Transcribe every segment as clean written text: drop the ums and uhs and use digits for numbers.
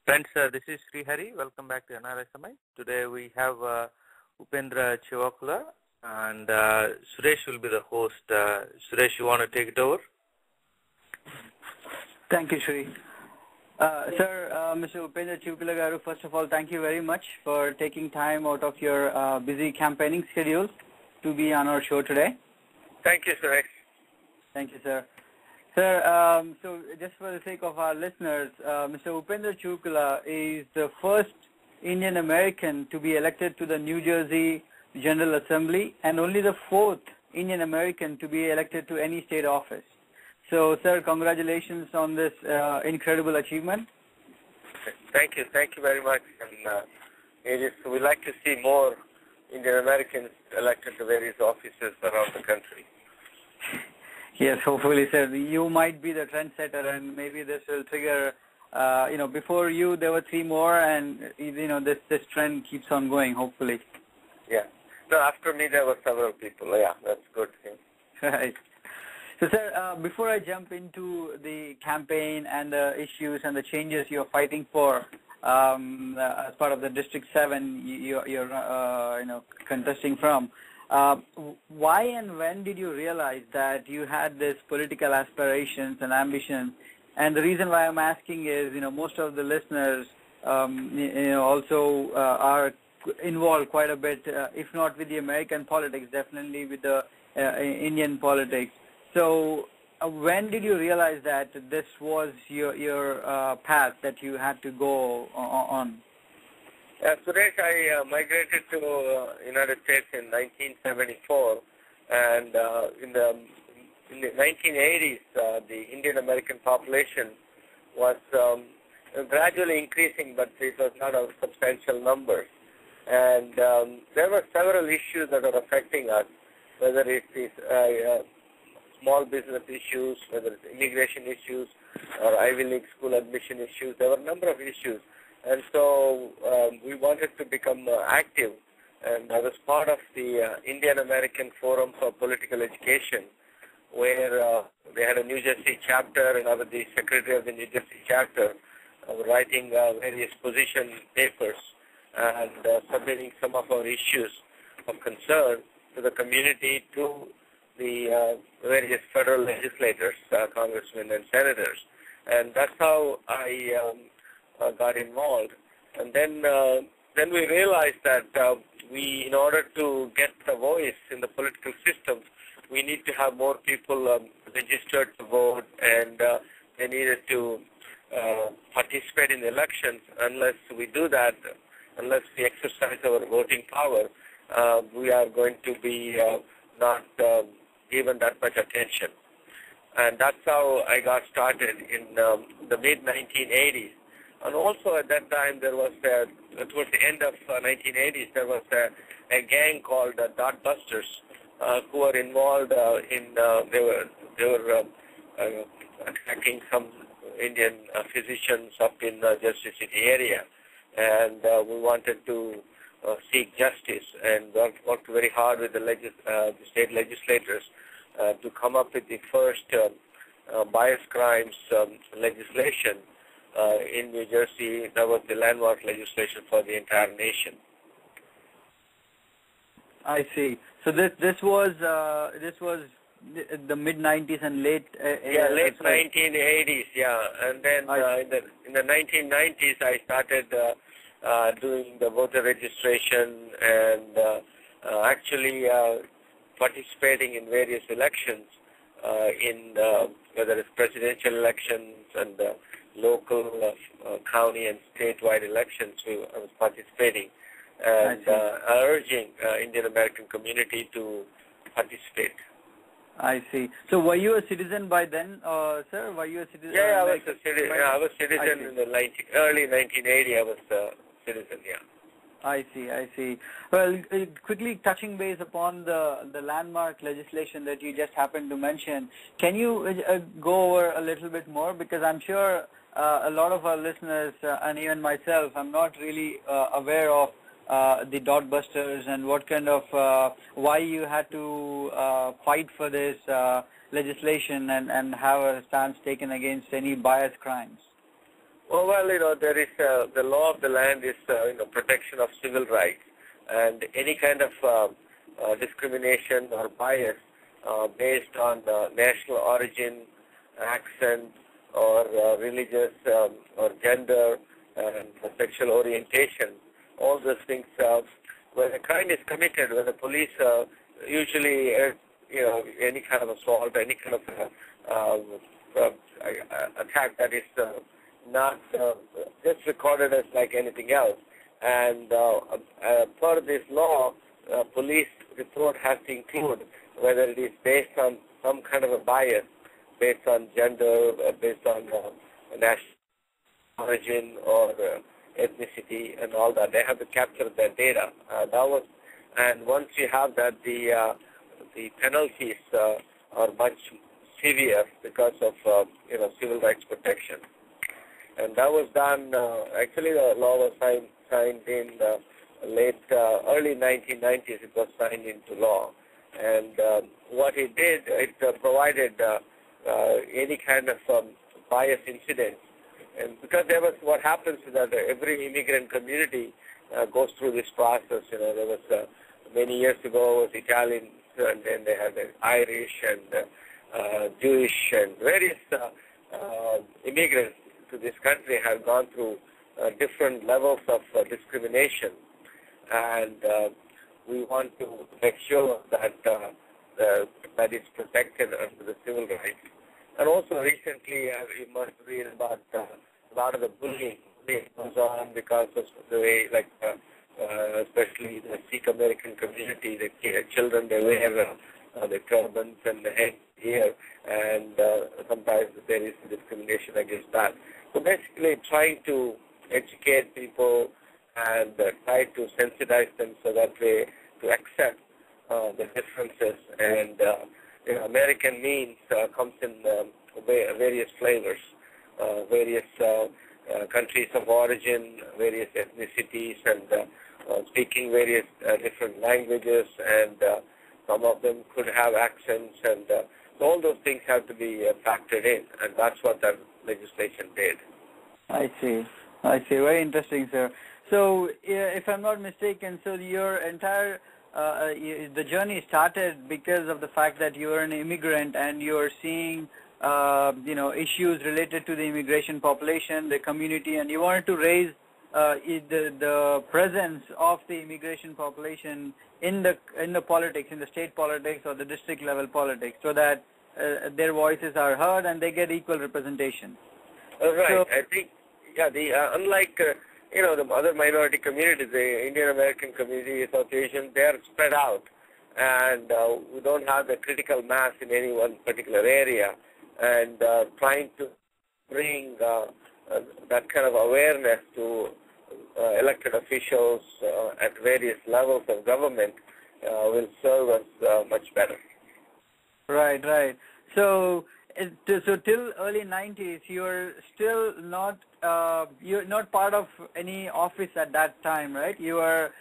Friends, this is Sri Hari. Welcome back to NRI Samay. Today we have Upendra Chivukula and Suresh will be the host. Suresh, you want to take it over? Thank you, Sri. Sir, Mr. Upendra Chivukula Garu, first of all, thank you very much for taking time out of your busy campaigning schedule to be on our show today. Thank you, Suresh. Thank you, sir. Sir, so just for the sake of our listeners, Mr. Upendra Chivukula is the first Indian American to be elected to the New Jersey General Assembly and only the fourth Indian American to be elected to any state office. So, sir, congratulations on this incredible achievement. Thank you very much. And we'd like to see more Indian Americans elected to various offices around the country. Yes, hopefully, sir. You might be the trendsetter, and maybe this will trigger. Before you there were 3 more, and this trend keeps on going. Hopefully. Yeah. No, after me there were several people. Yeah, that's good. Right. So, sir, before I jump into the campaign and the issues and the changes you're fighting for, as part of the District 7 you're contesting from. Why and when did you realize that you had this political aspirations and ambitions? And the reason why I'm asking is, most of the listeners, also are involved quite a bit, if not with the American politics, definitely with the Indian politics. So, when did you realize that this was your path that you had to go on? Suresh, I migrated to United States in 1974, and in the 1980s, the Indian American population was gradually increasing, but it was not of substantial numbers. And there were several issues that are affecting us, whether it is small business issues, whether it's immigration issues, or Ivy League school admission issues. There were a number of issues. And so we wanted to become active, and I was part of the Indian American Forum for Political Education, where they had a New Jersey chapter, and I was the secretary of the New Jersey chapter, writing various position papers and submitting some of our issues of concern to the community, to the various federal legislators, congressmen and senators. And that's how I got involved, and then we realized that in order to get a voice in the political system, we need to have more people registered to vote, and they needed to participate in the elections. Unless we do that, unless we exercise our voting power, we are going to be not given that much attention. And that's how I got started in the mid-1980s. And also at that time, there was, towards the end of 1980s, there was a gang called Dot Busters who were involved they were attacking some Indian physicians up in Jersey City area. And we wanted to seek justice and worked very hard with the state legislators to come up with the first bias crimes legislation in New Jersey. That was the landmark legislation for the entire nation. I see. So this was the mid 90s and late late 1980s. Yeah, and then in the 1990s I started doing the voter registration and actually participating in various elections, in whether it's presidential elections and local, county and statewide elections. I was participating and urging Indian American community to participate. I see. So were you a citizen by then, sir? Were you a citizen? Yeah, I was a citizen. I was citizen in the early 1980. I was a citizen. Yeah. I see. Well, quickly touching base upon the landmark legislation that you just happened to mention, can you go over a little bit more? Because I'm sure a lot of our listeners and even myself, I'm not really aware of the Dot Busters and what kind of, why you had to fight for this legislation and have a stance taken against any bias crimes. Oh, well, there is the law of the land is protection of civil rights, and any kind of discrimination or bias based on national origin, accent, or religious or gender and sexual orientation, all those things. When a crime is committed, when the police usually, any kind of assault, any kind of attack that is not just recorded as like anything else. And per this law, police report has to include whether it is based on some kind of a bias, based on gender, based on national origin or ethnicity and all that. They have to capture that data. And once you have that, the penalties are much severe because of civil rights protection. And that was done. Actually, the law was signed in early 1990s. It was signed into law, and what it did, it provided any kind of bias incident. And because what happens is that every immigrant community goes through this process. There was many years ago was Italian, and then they had the Irish and Jewish and various immigrants to this country have gone through different levels of discrimination, and we want to make sure that that is protected under the civil rights. And also recently, you must read about a lot of the bullying that goes on because of the way, especially the Sikh American community, the children, they wear the turbans and the head here, and sometimes there is discrimination against that. So basically trying to educate people and try to sensitize them so that they to accept the differences. And American means comes in various flavors, various countries of origin, various ethnicities, and speaking various different languages, and some of them could have accents, and so all those things have to be factored in, and that's what that legislation did. I see. Very interesting, sir. So, if I'm not mistaken, so your entire the journey started because of the fact that you are an immigrant and you are seeing issues related to the immigration population, the community, and you wanted to raise the presence of the immigration population in the politics, in the state politics or the district level politics, so that their voices are heard and they get equal representation. Right. So, I think, unlike the other minority communities, the Indian American Community Association, they are spread out, and we don't have the critical mass in any one particular area, and trying to bring that kind of awareness to elected officials at various levels of government will serve us much better. Right. So till early 90s, you're still not you're not part of any office at that time, right? You are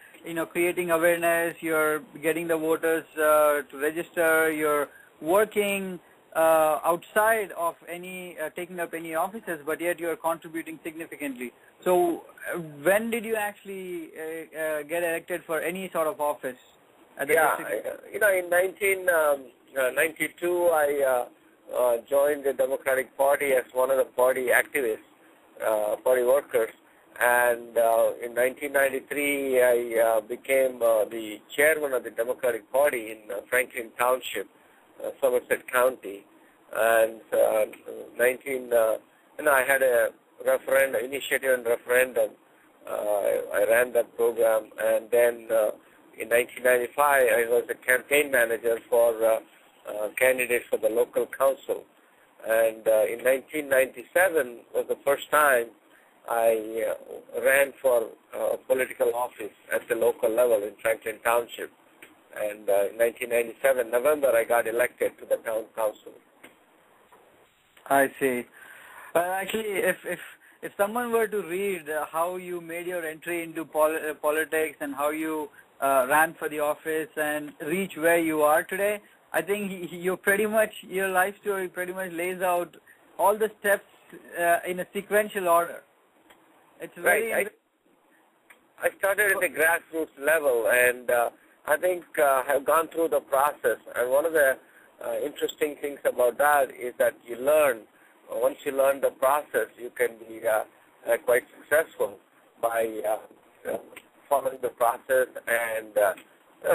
creating awareness. You're getting the voters to register. You're working outside of any taking up any offices, but yet you're contributing significantly. So when did you actually get elected for any sort of office? At the in 1992, I joined the Democratic Party as one of the party activists, party workers, and in 1993 I became the chairman of the Democratic Party in Franklin Township, Somerset County, and I had a initiative and referendum. I ran that program, and then in 1995 I was a campaign manager for candidates for the local council, and in 1997 was the first time I ran for political office at the local level in Franklin Township, and in 1997 November I got elected to the town council. I see. Actually, if someone were to read how you made your entry into politics and how you ran for the office and reach where you are today, I think your life story pretty much lays out all the steps in a sequential order. it's very... Right. I started at the grassroots level, and I think have gone through the process. And one of the interesting things about that is that you learn. Once you learn the process, you can be quite successful by following the process. And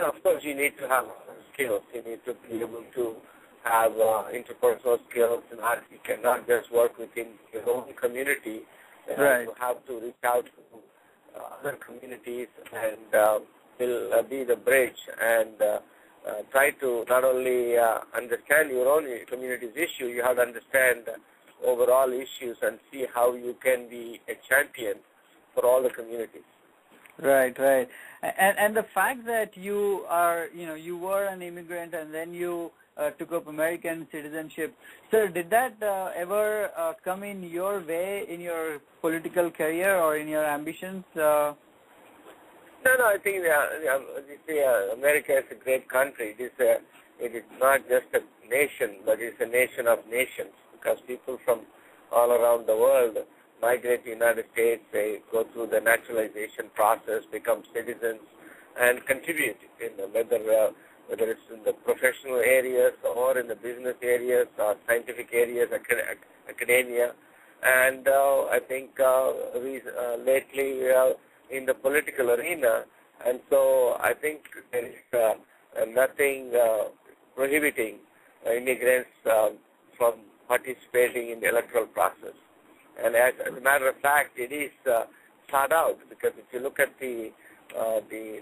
of course, you need to have skills. You need to be able to have interpersonal skills. And you cannot just work within your own community. Right. You have to reach out to other communities and will be the bridge and try to not only understand your own community's issue, you have to understand overall issues and see how you can be a champion for all the communities. Right, right. And the fact that you are, you were an immigrant and then you took up American citizenship. Sir, did that ever come in your way in your political career or in your ambitions? No, I think America is a great country. It is not just a nation, but it's a nation of nations, because people from all around the world migrate to the United States. They go through the naturalization process, become citizens, and contribute in whether it's in the professional areas or in the business areas or scientific areas, academia. And I think lately in the political arena. And so I think there is nothing prohibiting immigrants from participating in the electoral process. And as a matter of fact, it is sought out, because if you look at the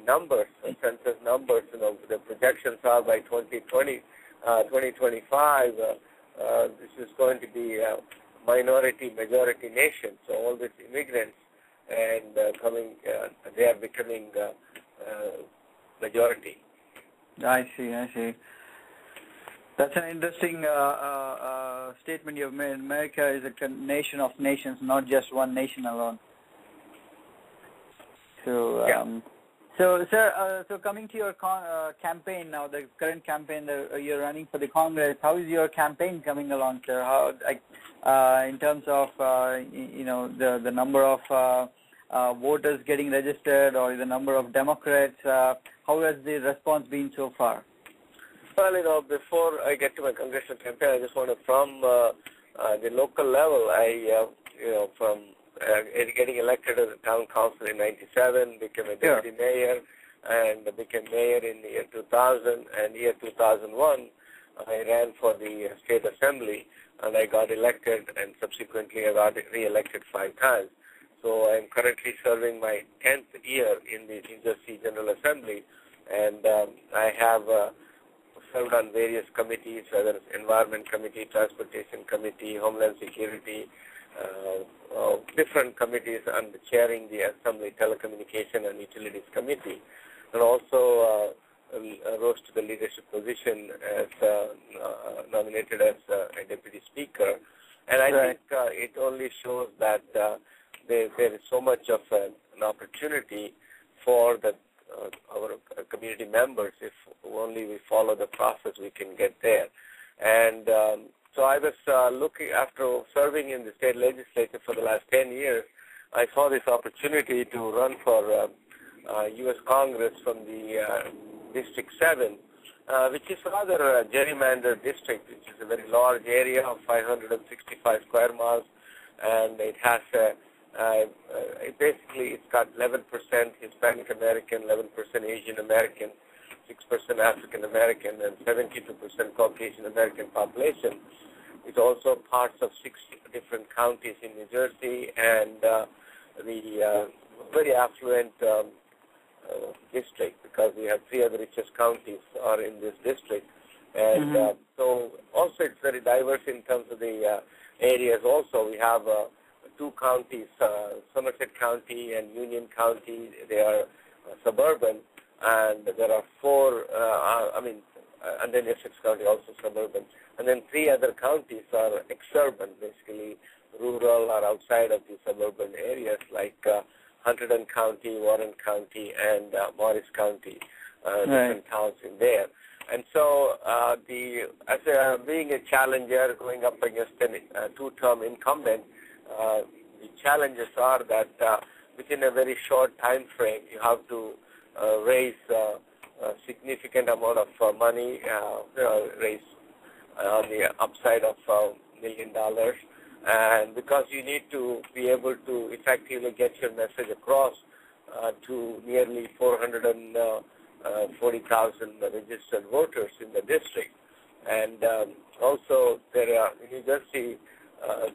numbers, the census numbers, the projections are by 2020, 2025, this is going to be a majority nation. So all these immigrants and they are becoming majority. I see. That's an interesting statement you've made. America is a nation of nations, not just one nation alone. So, sir, coming to your campaign now, the current campaign that you're running for the Congress, how is your campaign coming along, sir? How, in terms of, the number of voters getting registered or the number of Democrats, how has the response been so far? Well, before I get to my congressional campaign, I just want to, from the local level, from getting elected as a town council in 97, became a deputy mayor, and became mayor in the year 2000, and year 2001, I ran for the state assembly, and I got elected, and subsequently I got re-elected 5 times. So I'm currently serving my 10th year in the New Jersey General Assembly, and I have served on various committees, whether it's Environment Committee, Transportation Committee, Homeland Security, different committees, and chairing the Assembly Telecommunication and Utilities Committee, and also rose to the leadership position as nominated as a Deputy Speaker. And I think it only shows that there is so much of an opportunity for our community members. If only we follow the process, we can get there. And so I was looking, after serving in the state legislature for the last 10 years, I saw this opportunity to run for U.S. Congress from the District 7, which is rather a gerrymandered district, which is a very large area of 565 square miles, and it has it's got 11% Hispanic American, 11% Asian American, 6% African American, and 72% Caucasian American population. It's also parts of 6 different counties in New Jersey, and the very affluent district, because we have 3 other richest counties are in this district. And so also it's very diverse in terms of the areas also. We have 2 counties, Somerset County and Union County. They are suburban, and there are 4, and then Essex County also suburban. And then 3 other counties are exurban, basically rural or outside of the suburban areas, like Hunterdon County, Warren County, and Morris County, different towns in there. And so being a challenger, going up against a 2-term incumbent, the challenges are that within a very short time frame, you have to raise a significant amount of money, raise on the upside of $1 million. And because you need to be able to effectively get your message across to nearly 440,000 registered voters in the district. And also, there are, in New Jersey,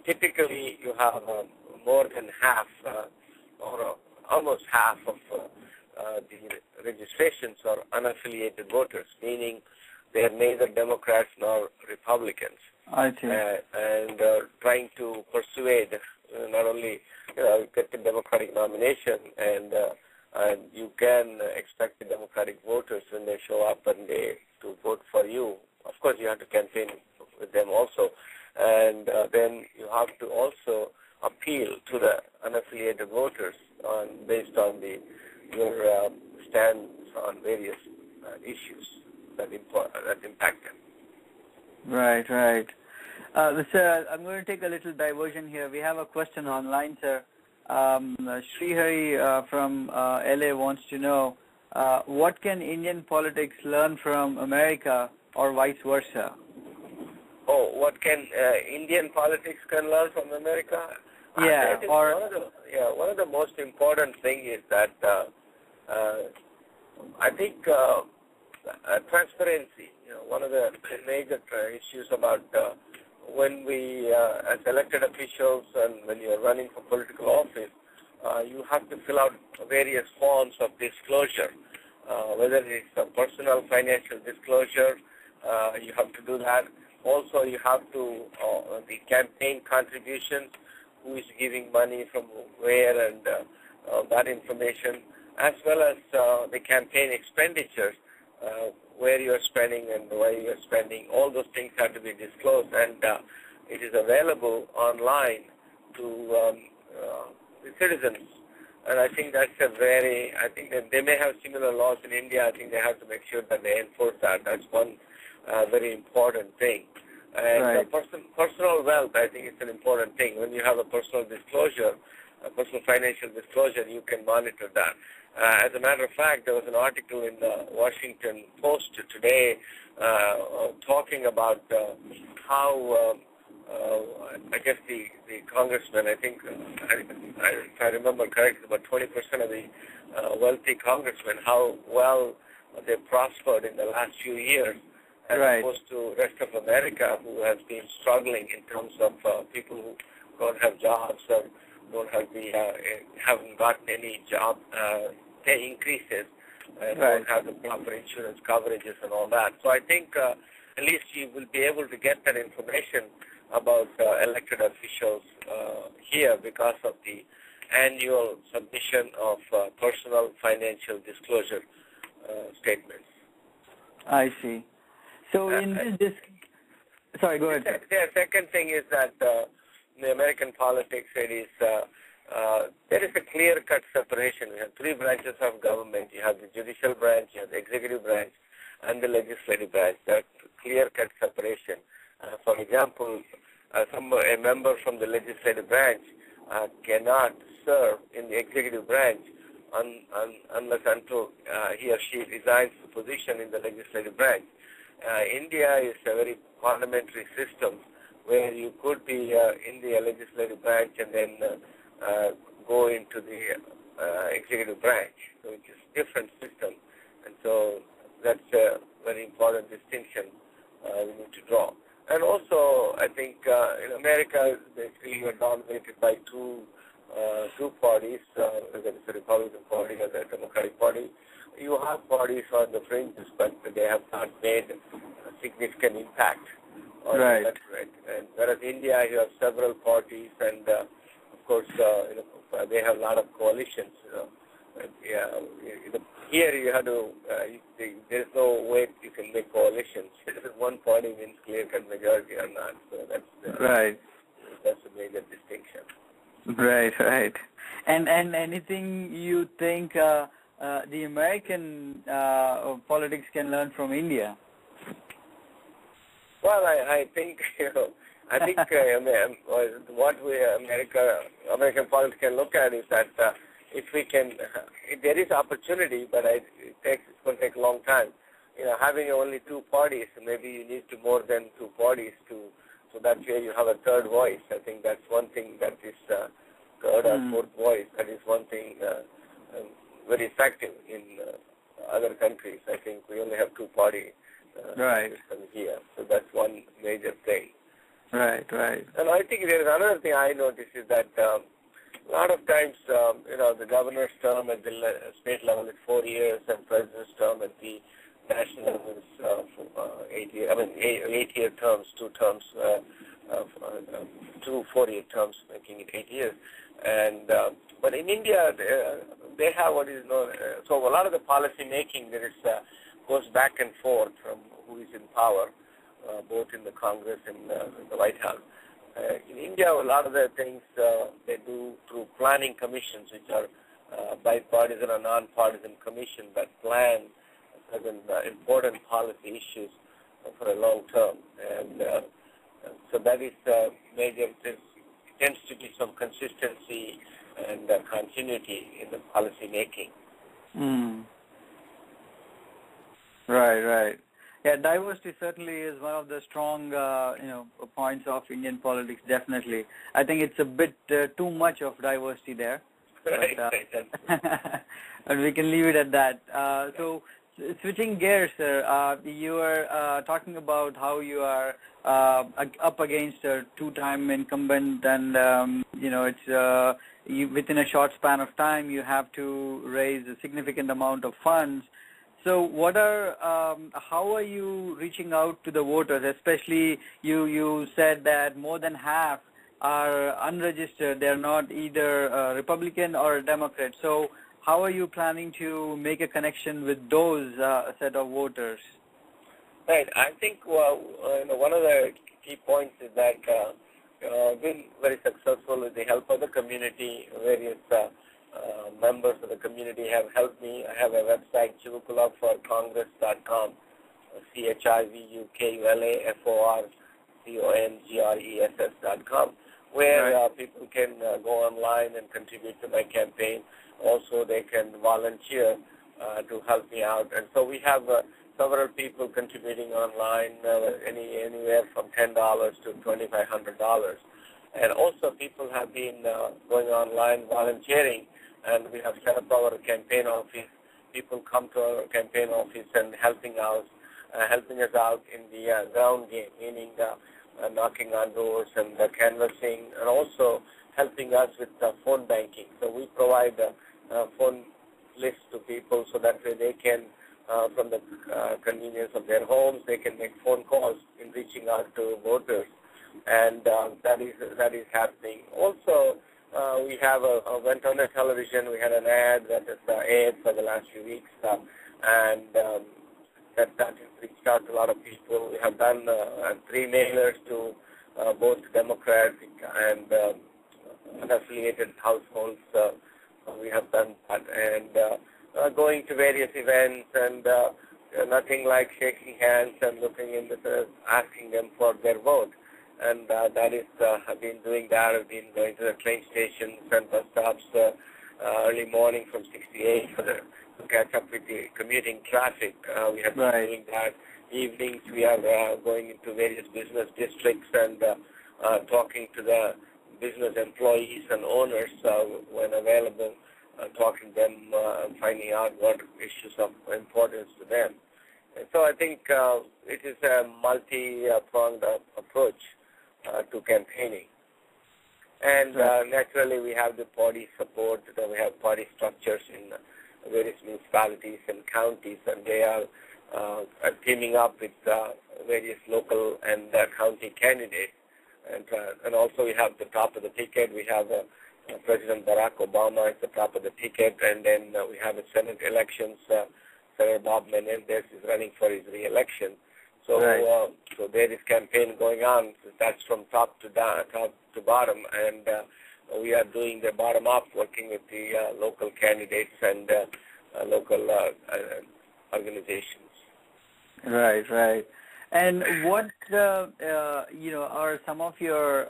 typically you have more than half or almost half of the registrations are unaffiliated voters, meaning they are neither Democrats nor Republicans. I see. And trying to persuade not only get the Democratic nomination, and you can expect the Democratic voters when they show up and they to vote for you. Of course, you have to campaign with them also, and then you have to also appeal to the unaffiliated voters based on your stance on various issues that impact them. Right. Sir, I'm going to take a little diversion here. We have a question online, sir. Srihari from LA wants to know, what can Indian politics learn from America or vice versa? Oh, what can Indian politics can learn from America? Yeah, one of the most important thing is that I think transparency. One of the major issues about when we, as elected officials, and when you are running for political office, you have to fill out various forms of disclosure, whether it's a personal financial disclosure. You have to do that. Also, you have to the campaign contributions, who is giving money from where, and that information, as well as the campaign expenditures, where you are spending and why you are spending. All those things have to be disclosed, and it is available online to the citizens. And I think that's I think that they may have similar laws in India. I think they have to make sure that they enforce that. That's one very important thing. And right. Personal wealth, I think it's an important thing. When you have a personal disclosure, a personal financial disclosure, you can monitor that. As a matter of fact, there was an article in the Washington Post today talking about how I guess the congressman, I think, if I remember correctly, about 20% of the wealthy congressmen, how well they prospered in the last few years, as opposed to the rest of America, who has been struggling in terms of people who don't have jobs or haven't gotten any job pay increases, and don't have the proper insurance coverages and all that. So I think at least you will be able to get that information about elected officials here because of the annual submission of personal financial disclosure statements. I see. So in this, sorry, go ahead. The second thing is that in the American politics, there is a clear-cut separation. We have three branches of government. You have the judicial branch, you have the executive branch, and the legislative branch. That's clear-cut separation. For example, a member from the legislative branch cannot serve in the executive branch unless until he or she resigns the position in the legislative branch. India is a very parliamentary system where you could be in the legislative branch and then go into the executive branch. So it's a different system. And so that's a very important distinction we need to draw. And also, I think in America, basically you are dominated by two parties, whether it's the Republican Party or the Democratic Party. You have parties on the fringes, but they have not made a significant impact on the electorate. And whereas India, you have several parties, and of course, they have a lot of coalitions. Here you have to, there's no way you can make coalitions. One party wins clear-cut majority or not. So that's that's a major distinction. Right. And anything you think the American politics can learn from India? Well, I think I think what American politics can look at is that if we can, there is opportunity, but it's going to take a long time. Having only two parties, maybe you need more than two parties so that way you have a third voice. I think that's one thing that is third or fourth voice. That is one thing very effective in other countries. I think we only have two-party system here, so that's one major thing. Right. And I think there is another thing I noticed is that a lot of times, the governor's term at the state level is 4 years, and president's term at the national level is 8 years. 8-year terms, two terms, 2 4-year terms, making it 8 years. And but in India, they have what is known. So a lot of the policy making goes back and forth from who is in power, both in the Congress and the White House. In India, a lot of the things they do through planning commissions, which are bipartisan or non-partisan commissions that plan certain important policy issues for a long term. And so that is major. There tends to be some consistency and continuity in the policy making. Right. Yeah, diversity certainly is one of the strong, points of Indian politics. Definitely, I think it's a bit too much of diversity there. Right. And we can leave it at that. So, switching gears, sir, you were talking about how you are up against a two-time incumbent, and it's within a short span of time you have to raise a significant amount of funds. So how are you reaching out to the voters? Especially you said that more than half are unregistered. They're not either a Republican or a Democrat. So how are you planning to make a connection with those set of voters? Right. I think one of the key points is that been very successful with the help of the community. Various members of the community have helped me. I have a website, chivukulaforcongress.com, chivukulaforcongress.com, where people can go online and contribute to my campaign. Also, they can volunteer to help me out. And so we have several people contributing online, anywhere from $10 to $2,500. And also people have been going online volunteering, and we have set up our campaign office. People come to our campaign office and helping us out in the ground game, meaning knocking on doors and canvassing, and also helping us with phone banking. So we provide phone lists to people so that way they can, from the convenience of their homes, they can make phone calls in reaching out to voters, and that is happening. Also, we have went on the television. We had an ad that is aired for the last few weeks, and that has reached out to a lot of people. We have done 3 mailers to both Democratic and unaffiliated households. We have done that, and going to various events, and nothing like shaking hands and looking in the asking them for their vote. And that is, I've been doing that. I've been going to the train stations and bus stops early morning from 68 to catch up with the commuting traffic. We have been doing that. Evenings we are going into various business districts and talking to the business employees and owners when available, talking to them and finding out what issues of importance to them. And so I think it is a multi-pronged approach to campaigning. And naturally we have the party support. We have party structures in various municipalities and counties, and they are teaming up with various local and county candidates. And also we have the top of the ticket. We have President Barack Obama at the top of the ticket, and then we have the Senate elections. Senator Bob Menendez is running for his re-election. So, so there is campaign going on. That's from top to bottom, and we are doing the bottom up, working with the local candidates and local organizations. Right. And what are some of your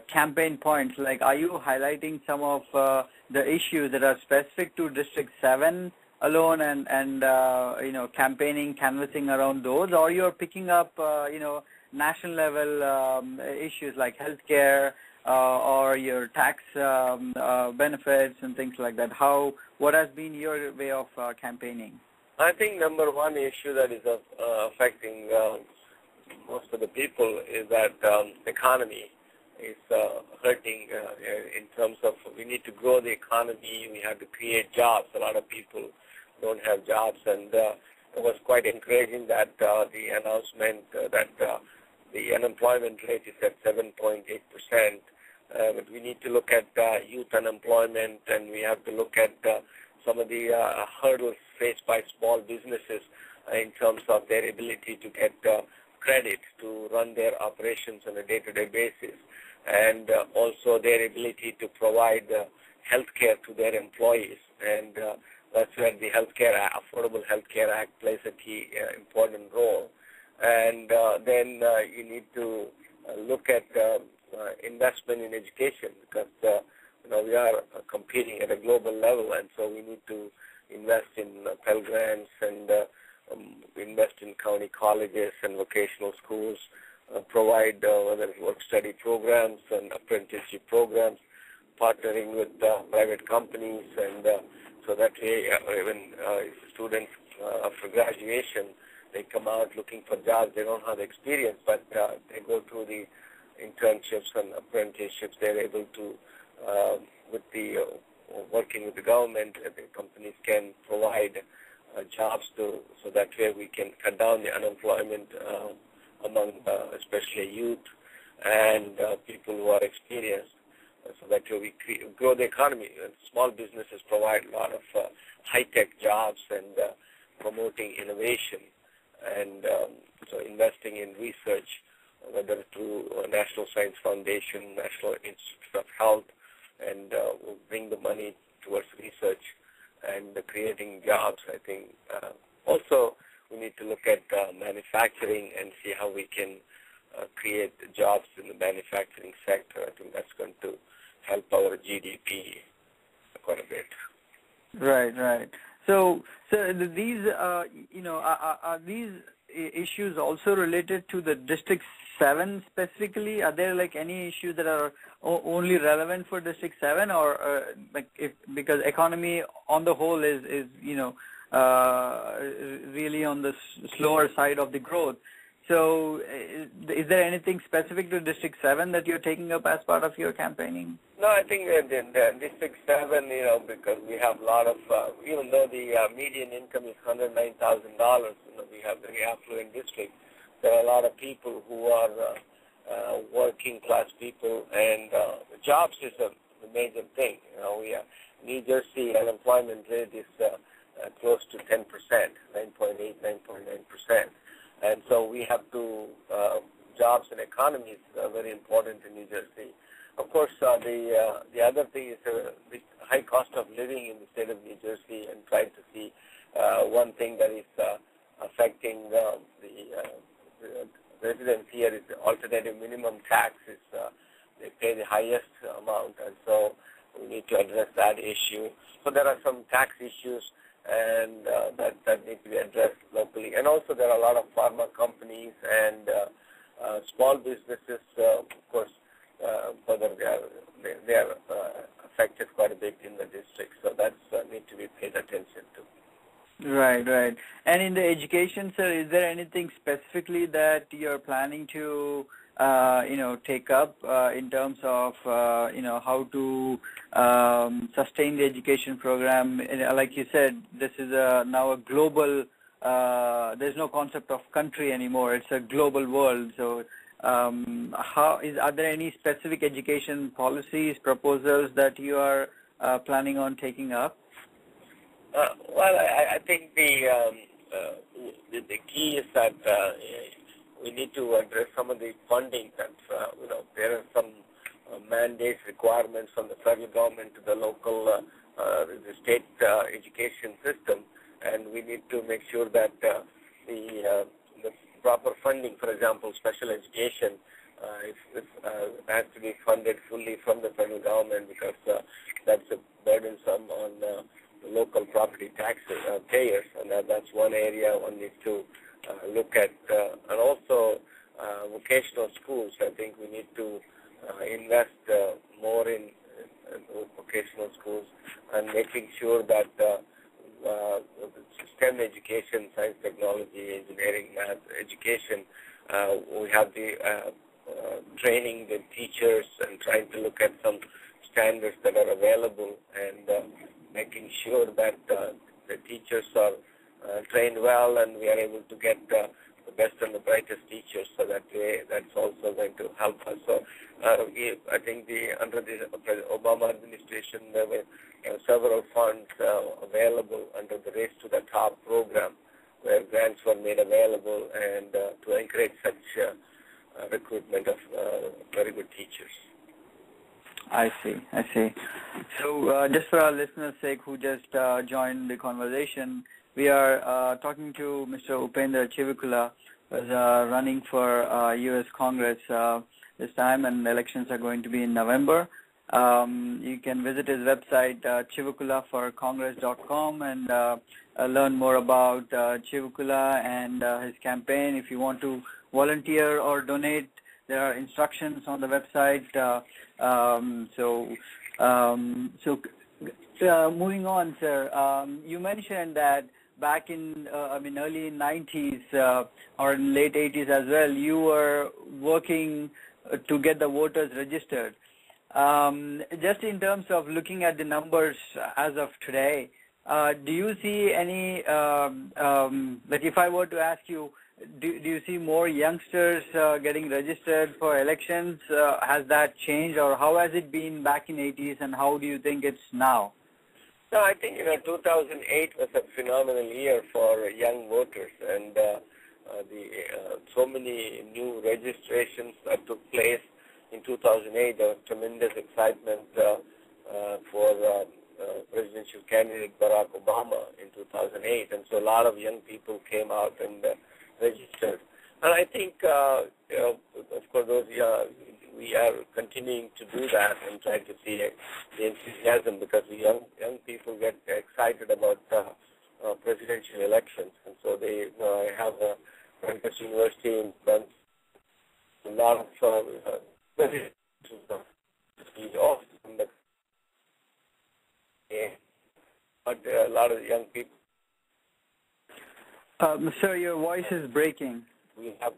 campaign points? Like, are you highlighting some of the issues that are specific to District 7 alone, and campaigning, canvassing around those, or you're picking up national level issues like healthcare or your tax benefits and things like that? What has been your way of campaigning? I think number one issue that is affecting most of the people is that economy is hurting in terms of we need to grow the economy, we have to create jobs. A lot of people don't have jobs, and it was quite encouraging that the announcement that the unemployment rate is at 7.8%. But we need to look at youth unemployment, and we have to look at some of the hurdles faced by small businesses in terms of their ability to get credit to run their operations on a day-to-day basis, and also their ability to provide health care to their employees. And that's where the Affordable Health Care Act plays a key important role. And then you need to look at investment in education, because we are competing at a global level, and so we need to invest in Pell Grants and invest in county colleges and vocational schools, provide whether it's work-study programs and apprenticeship programs, partnering with private companies, and so that way when students after graduation, they come out looking for jobs. They don't have the experience, but they go through the internships and apprenticeships. They're able to, working with the government, the companies can provide jobs so that way we can cut down the unemployment among especially youth and people who are experienced. So that way we grow the economy. And small businesses provide a lot of high-tech jobs and promoting innovation, and so investing in research, whether through National Science Foundation, National Institute of Health, and bring the money towards research and creating jobs. I think also we need to look at manufacturing and see how we can create jobs in the manufacturing sector. I think that's going to help our GDP quite a bit. Right. So these, are these issues also related to the District 7 specifically? Are there like any issues that are only relevant for District 7, or because economy on the whole is really on the slower side of the growth? So is there anything specific to District 7 that you're taking up as part of your campaigning? No, I think in District 7, because we have a lot of, even though the median income is $109,000, we have very affluent district, there are a lot of people who are working class people, and jobs is the major thing. New Jersey unemployment rate is close to 10%, 9.8, 9.9%. And so we have to, jobs and economy is very important in New Jersey. Of course, the other thing is the high cost of living in the state of New Jersey, and trying to see one thing that is affecting the residents here is the alternative minimum tax. They pay the highest amount, and so we need to address that issue. So there are some tax issues and that need to be addressed locally. And also there are a lot of pharma companies and small businesses, of course, whether they are affected quite a bit in the district. So that's need to be paid attention to. Right. And in the education, sir, is there anything specifically that you're planning to take up in terms of how to sustain the education program? Like you said, this is now a global. There's no concept of country anymore. It's a global world. So, are there any specific education policies, proposals that you are planning on taking up? Well, I think the key is that we need to address some of the funding that, there are some mandates, requirements from the federal government to the local, the state education system, and we need to make sure that the proper funding. For example, special education has to be funded fully from the federal government because that's burdensome on the local property tax payers, and that's one area one needs to look at. And also vocational schools. I think we need to invest more in vocational schools and making sure that STEM education, science, technology, engineering, math education, we have the training the teachers and trying to look at some standards that are available and making sure that the teachers are trained well and we are able to get the best and the brightest teachers, so that's also going to help us. So I think under the Obama administration there were several funds available under the Race to the Top program where grants were made available and to encourage such recruitment of very good teachers. I see. So just for our listeners' sake who just joined the conversation, we are talking to Mr. Upendra Chivukula, who is running for U.S. Congress this time, and the elections are going to be in November. You can visit his website, chivukulaforcongress.com, and learn more about Chivukula and his campaign. If you want to volunteer or donate, there are instructions on the website. Moving on, sir, you mentioned that back in, early 90s or in late 80s as well, you were working to get the voters registered. Just in terms of looking at the numbers as of today, do you see any, like if I were to ask you, do you see more youngsters getting registered for elections? Has that changed, or how has it been back in 80s, and how do you think it's now? No, I think 2008 was a phenomenal year for young voters, and so many new registrations that took place in 2008. There was tremendous excitement for presidential candidate Barack Obama in 2008, and so a lot of young people came out and registered. And I think, of course, we are continuing to do that and try to see the enthusiasm because young people get excited about presidential elections, and so they have a Rutgers University in front, a lot of but a lot of young people. Sir, your voice is breaking. We have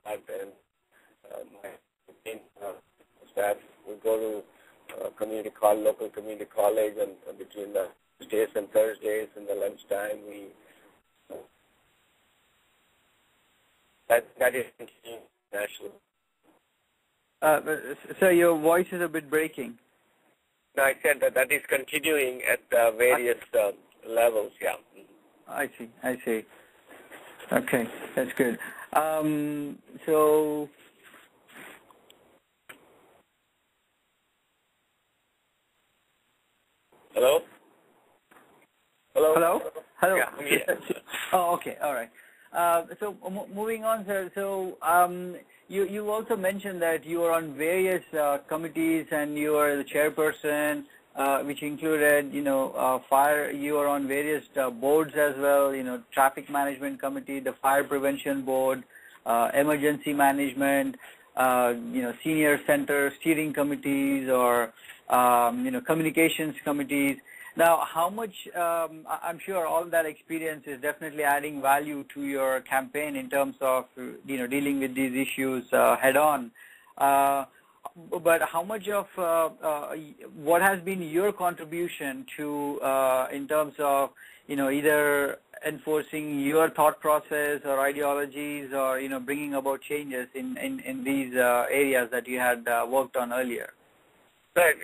my staff. We go to local community college, and between the Tuesdays and Thursdays and the lunchtime, that is national. Sir, your voice is a bit breaking. No, I said that is continuing at various levels, yeah. I see. Okay, that's good. So, Hello? Yeah, I'm here. Oh, okay, all right. So moving on, sir. So you also mentioned that you are on various committees and you are the chairperson, which included, fire. You are on various boards as well. Traffic Management Committee, the Fire Prevention Board, Emergency Management, Senior Center Steering Committees, or Communications Committees. Now, how much, I'm sure all that experience is definitely adding value to your campaign in terms of, dealing with these issues head on. But how much of, what has been your contribution to, in terms of, either enforcing your thought process or ideologies or, bringing about changes in these areas that you had worked on earlier? Right,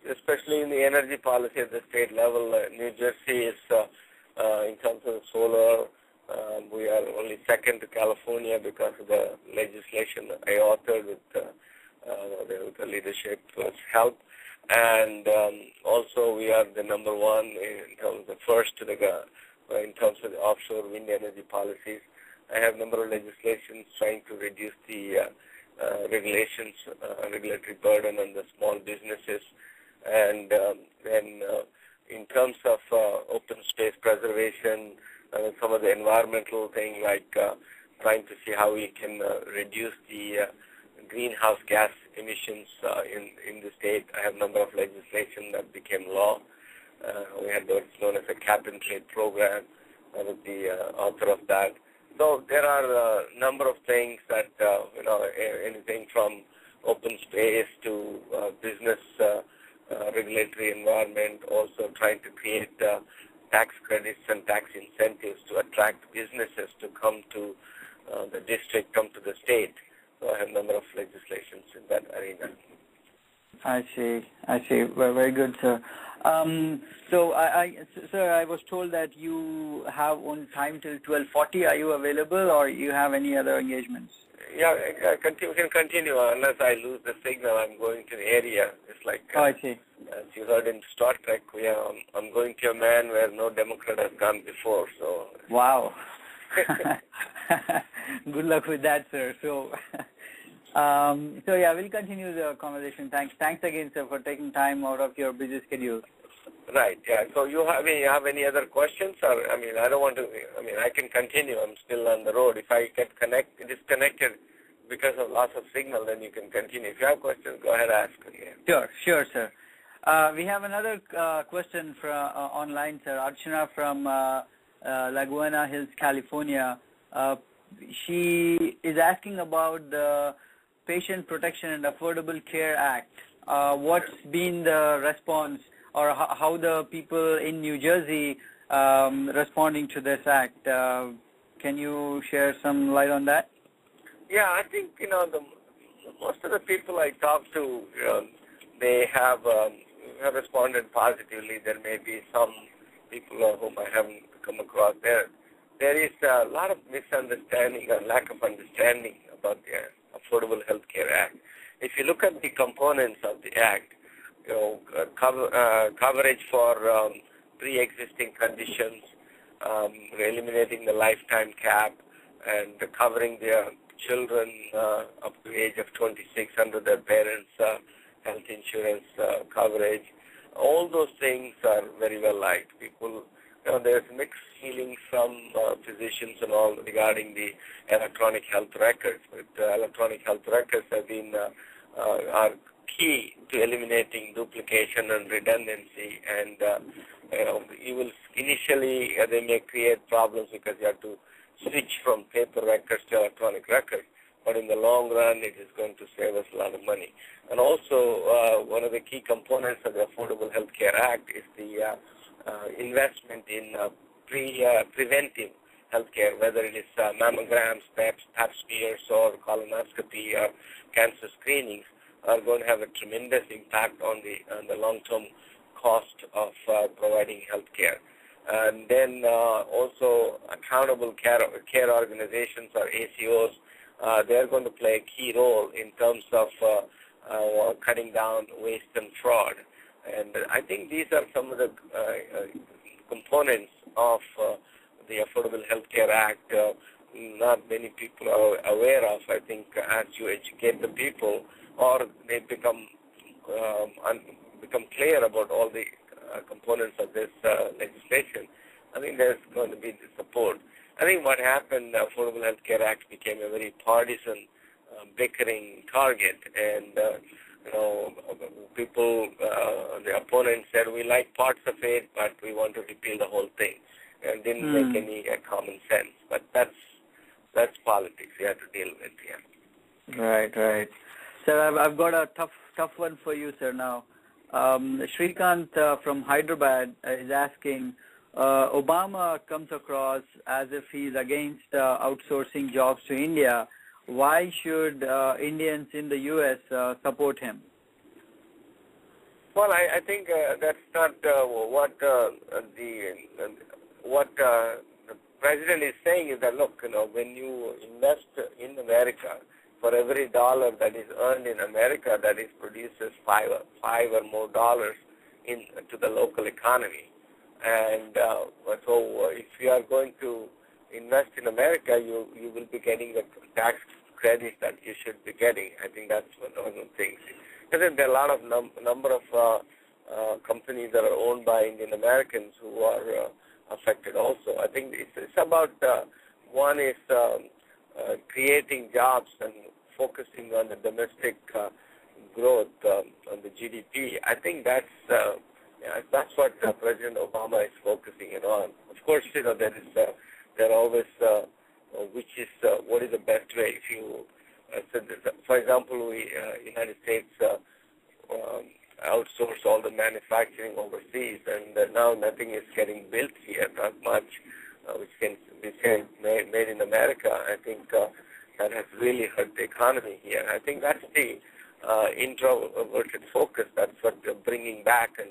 especially in the energy policy at the state level, New Jersey is, in terms of solar, we are only second to California because of the legislation I authored with the leadership's help. And also we are the number one in terms of first to in terms of the offshore wind energy policies. I have a number of legislations trying to reduce the regulatory burden on the small businesses. And then in terms of open space preservation, some of the environmental things like trying to see how we can reduce the greenhouse gas emissions in the state. I have a number of legislation that became law. We had what's known as a cap-and-trade program. I was the author of that. So there are a number of things that, anything from open space to business regulatory environment, also trying to create tax credits and tax incentives to attract businesses to come to the district, come to the state. So I have a number of legislations in that arena. I see. Very, very good, sir. Sir, I was told that you have on time till 12:40. Are you available, or you have any other engagements? Yeah, we can continue unless I lose the signal. I'm going to the area. It's like, I see. As you heard in Star Trek, I'm going to a man where no Democrat has gone before. So. Wow. Good luck with that, sir. So yeah, we'll continue the conversation. Thanks again, sir, for taking time out of your busy schedule. Right. Yeah. So you have any other questions? Or I don't want to. I can continue. I'm still on the road. If I get disconnected because of loss of signal, then you can continue. If you have questions, go ahead and ask again. Sure, sir. We have another question online, sir. Archana from Laguna Hills, California. She is asking about the Patient Protection and Affordable Care Act. What's been the response, or how the people in New Jersey responding to this act? Can you share some light on that? Yeah, I think most of the people I talk to, they have responded positively. There may be some people whom I haven't come across there. There is a lot of misunderstanding or lack of understanding about the Affordable Health Care Act. If you look at the components of the Act, coverage for pre-existing conditions, eliminating the lifetime cap, and covering their children up to the age of 26 under their parents' health insurance coverage. All those things are very well liked. People, there's mixed feelings from physicians and all regarding the electronic health records. But electronic health records have been are key to eliminating duplication and redundancy. And you will initially they may create problems because you have to switch from paper records to electronic records. But in the long run, it is going to save us a lot of money. And also, one of the key components of the Affordable Health Care Act is the investment in preventive healthcare, whether it is mammograms, pap smears, or colonoscopy, or cancer screenings, are going to have a tremendous impact on the long-term cost of providing healthcare. And then also accountable care organizations, or ACOs, they're going to play a key role in terms of cutting down waste and fraud. And I think these are some of the components of the Affordable Health Care Act. Not many people are aware of. I think as you educate the people, or they become clear about all the components of this legislation, I think there's going to be the support. I think what happened, the Affordable Health Care Act became a very partisan, bickering target, and people, the opponents said, we like parts of it, but we want to repeal the whole thing, and didn't make any common sense. But that's politics. You have to deal with it. Yeah. Right. Sir, I've got a tough one for you, sir. Now, Shrikant from Hyderabad is asking. Obama comes across as if he's against outsourcing jobs to India. Why should Indians in the U.S. support him? Well, I think that's not what the president is saying. Is that, look, when you invest in America, for every dollar that is earned in America, that is produces five or more dollars to the local economy. And so if you are going to invest in America, you will be getting the tax credit that you should be getting. I think that's one of the things. And then there are a lot of number of companies that are owned by Indian Americans who are affected also. I think it's about one is creating jobs and focusing on the domestic growth on the GDP. I think that's what President Obama is focusing it on. Of course, there are always what is the best way. If you, for example, United States outsource all the manufacturing overseas, and now nothing is getting built here, not much, which can be made in America. I think that has really hurt the economy here. I think that's the introverted focus. That's what they're bringing back and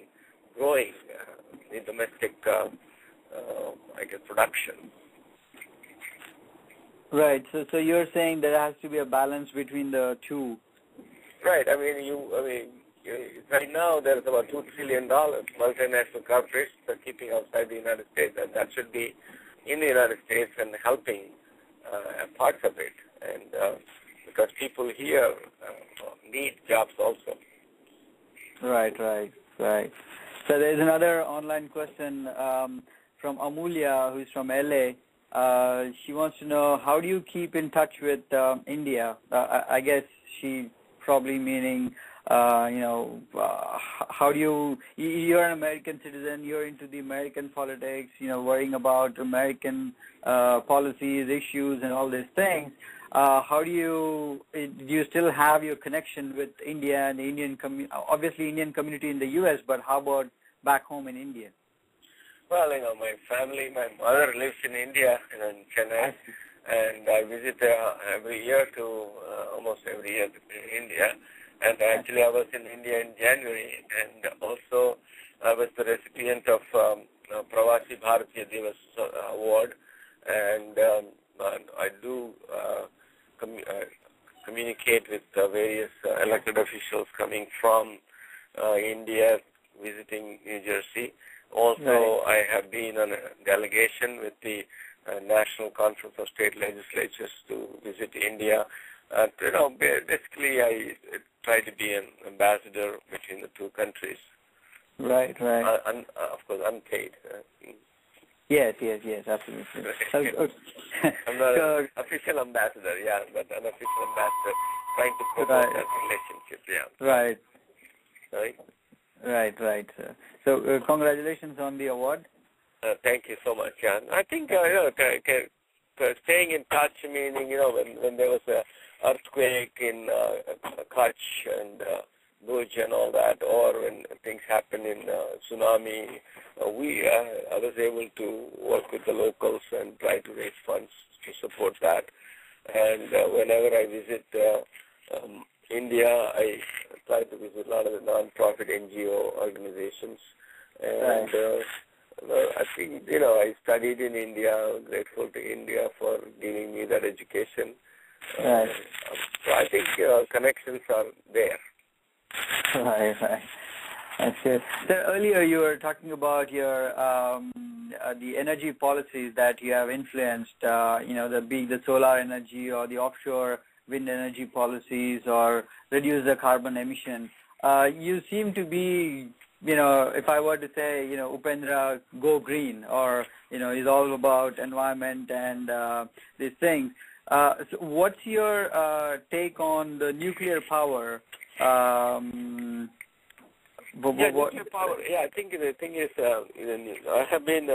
growing the domestic, production. Right. So you're saying there has to be a balance between the two. Right. Right now there's about $2 trillion multinational corporations are keeping outside the United States, and that should be in the United States and helping parts of it. And because people here need jobs also. Right. So there's another online question from Amulya, who's from LA. She wants to know, how do you keep in touch with India? I guess she probably meaning, how do you're an American citizen, you're into the American politics, worrying about American policies, issues, and all these things. How do you still have your connection with India and the Indian obviously Indian community in the U.S., but how about back home in India? Well, my family, my mother lives in India, in Chennai, and I visit every year almost every year to India. And actually, I was in India in January, and also I was the recipient of Pravasi Bharatiya Divas Award, and I do communicate with various elected officials coming from India, visiting New Jersey. Also, I have been on a delegation with the National Conference of State Legislatures to visit India. Basically, I try to be an ambassador between the two countries. Right. Of course, unpaid. Yes, absolutely. I'm not an official ambassador, but an official ambassador trying to promote that relationship, Right. So congratulations on the award. Thank you so much, I think, staying in touch, meaning, when there was an earthquake in Kutch and Bhuj and all that, or when things happen in tsunami, I was able to work with the locals and try to raise funds to support that. And whenever I visit India, I try to visit a lot of the non-profit NGO organizations. And I think, I studied in India. I'm grateful to India for giving me that education. So I think connections are there. Right. That's good. So earlier you were talking about your the energy policies that you have influenced, the solar energy or the offshore wind energy policies, or reduce the carbon emission. You seem to be, if I were to say, Upendra, go green, or, is all about environment and these things. So what's your take on the nuclear power? Nuclear power. I think the thing is, I have been,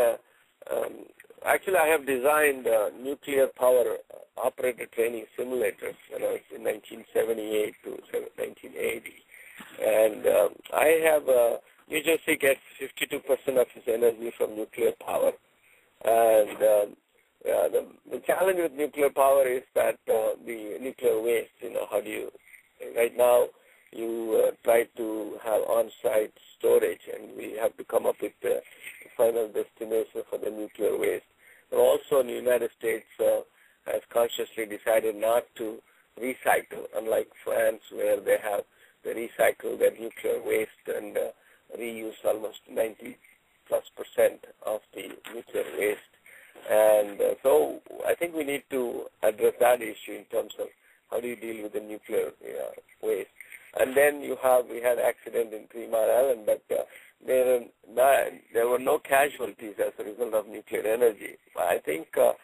actually I have designed nuclear power operator training simulators when I was in 1978 to 1980. And I have, New Jersey gets 52% of its energy from nuclear power. And the challenge with nuclear power is that the nuclear waste, how do you, right now, you try to have on-site storage, and we have to come up with the final destination for the nuclear waste. And also, the United States has consciously decided not to recycle, unlike France, where they recycle their nuclear waste and reuse almost 90+% of the nuclear waste. And so I think we need to address that issue in terms of how do you deal with the nuclear waste. And then we had accident in 3 Mile Island, but there were no casualties as a result of nuclear energy. I think the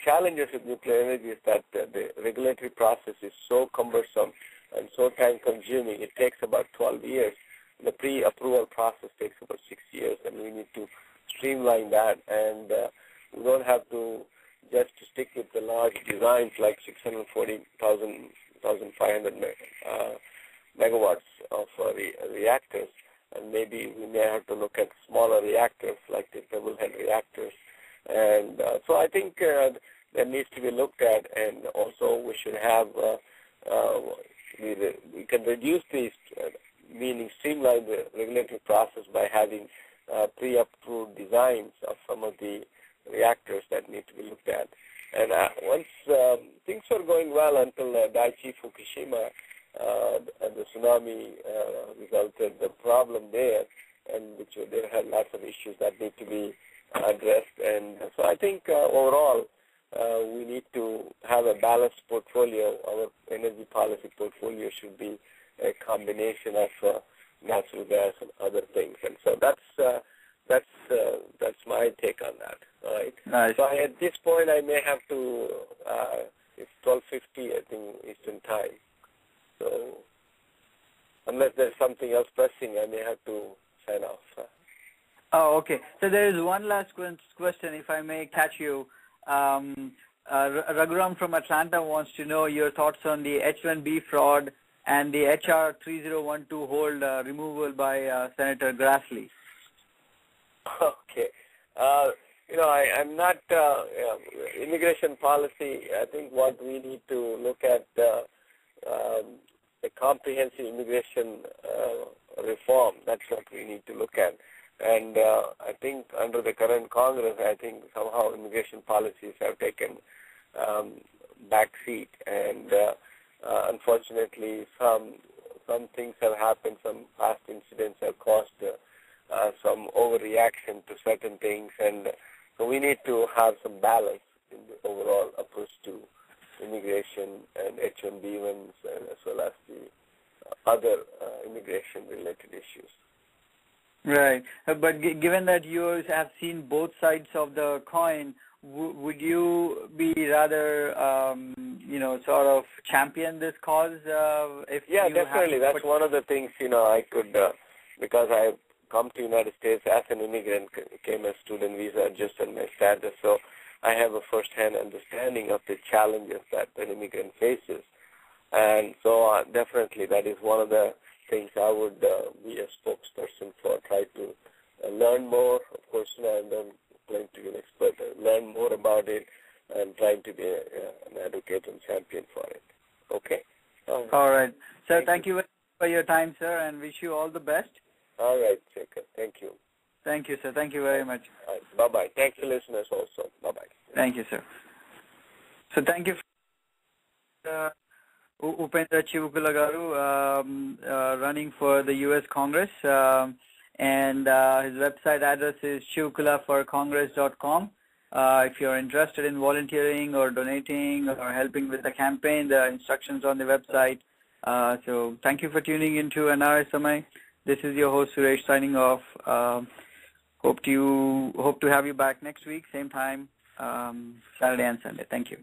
challenges with nuclear energy is that the regulatory process is so cumbersome and so time-consuming. It takes about 12 years. The pre-approval process takes about 6 years, and we need to streamline that. And we don't have to just stick with the large designs like 640,500 megawatts of reactors. And maybe we may have to look at smaller reactors like the pebble head reactors. And so I think that needs to be looked at. And also we should have, we can reduce these, meaning streamline the regulatory process by having pre-approved designs of some of the reactors that need to be looked at. And once things were going well until Daiichi Fukushima, the tsunami resulted the problem there, and which they had lots of issues that need to be addressed. And so I think overall we need to have a balanced portfolio. Our energy policy portfolio should be a combination of natural gas and other things. And so that's my take on that. All right. Nice. So at this point, I may have to. It's 12:50, I think, Eastern time. So unless there's something else pressing, I may have to sign off. Oh, okay. So there is one last question, if I may catch you. Raghuram from Atlanta wants to know your thoughts on the H-1B fraud and the HR 3012 hold removal by Senator Grassley. Okay. I'm not immigration policy. I think what we need to look at the comprehensive immigration reform. That's what we need to look at. And I think under the current Congress, I think somehow immigration policies have taken back seat, and unfortunately, some things have happened. Some past incidents have caused some overreaction to certain things, and so we need to have some balance in the overall approach to immigration and H-1B ones, as well as the other immigration-related issues. Right. But given that you have seen both sides of the coin, would you be rather, sort of champion this cause? Yeah, definitely. That's one of the things, I could, because I come to United States as an immigrant, came as student visa, adjusted my status, so I have a first-hand understanding of the challenges that an immigrant faces. And so definitely that is one of the things I would be a spokesperson for, try to learn more. Of course, I don't claim to be an expert. Learn more about it and trying to be an advocate and champion for it. Okay? All right. Sir, thank you for your time, sir, and wish you all the best. All right, Shekhar. Thank you. Thank you, sir. Thank you very much. Right. Bye-bye. Thanks to listeners also. Bye-bye. Thank you, sir. So thank you, Upendra Chivukula garu, running for the U.S. Congress, and his website address is chivukulaforcongress.com. If you're interested in volunteering or donating or helping with the campaign, the instructions on the website. So thank you for tuning into NRI Samay. This is your host Suresh signing off. Hope to have you back next week, same time, Saturday and Sunday. Thank you.